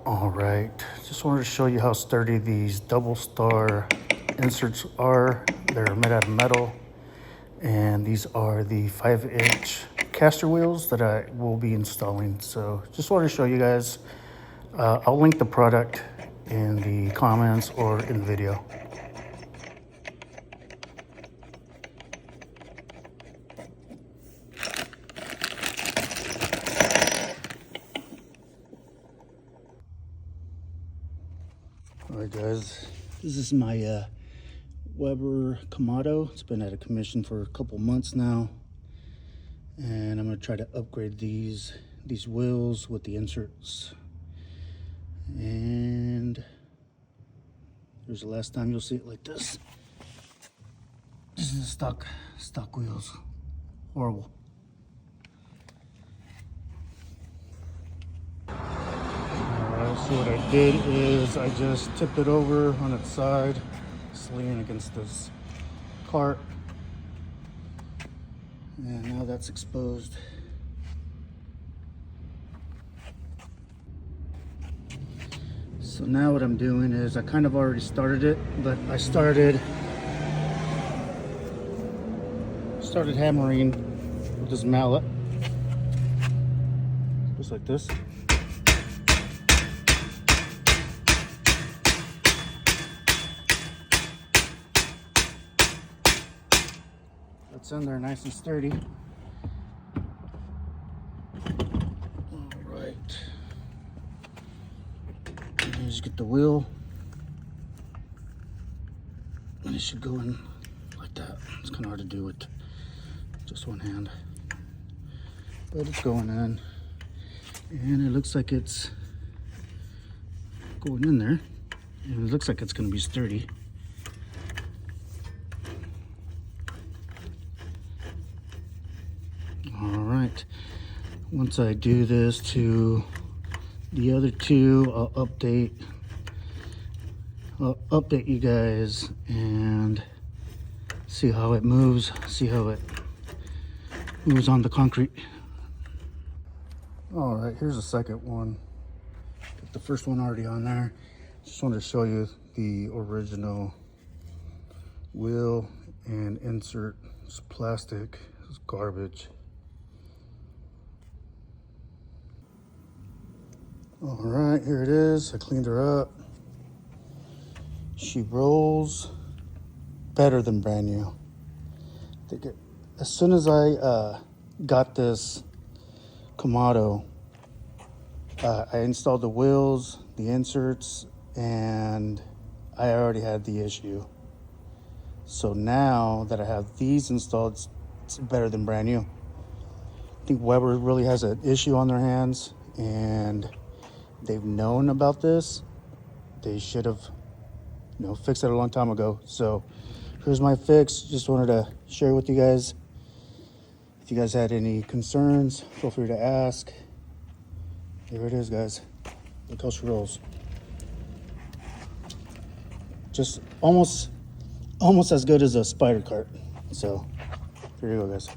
All right, just wanted to show you how sturdy these double star inserts are. They're made out of metal, and these are the 5-inch caster wheels that I will be installing. So just wanted to show you guys. I'll link the product in the comments or in the video. All right, guys, this is my Weber Kamado. It's been out of commission for a couple months now, and I'm gonna try to upgrade these wheels with the inserts. And here's the last time you'll see it like this. This is stock wheels. Horrible. So what I did is I just tipped it over on its side. It's leaning against this cart. And now that's exposed. So now what I'm doing is I kind of already started it, but I started hammering with this mallet. Just like this. That's in there nice and sturdy. All right. And just get the wheel. And it should go in like that. It's kind of hard to do with just one hand. But it's going in. And it looks like it's going in there. And it looks like it's going to be sturdy. All right, once I do this to the other two, I'll update you guys and see how it moves, on the concrete. All right, here's the second one. Got the first one already on there. Just wanted to show you the original wheel and insert. It's plastic, it's garbage. All right, here it is. I cleaned her up. She rolls better than brand new. As soon as I got this Kamado, I installed the wheels, the inserts, and I already had the issue. So now that I have these installed, it's better than brand new. I think Weber really has an issue on their hands, and they've known about this. They should have, fixed it a long time ago. So here's my fix. Just wanted to share with you guys. If you guys had any concerns, feel free to ask. Here it is, guys. Look how she rolls. Just almost as good as a spider cart. So here you go, guys.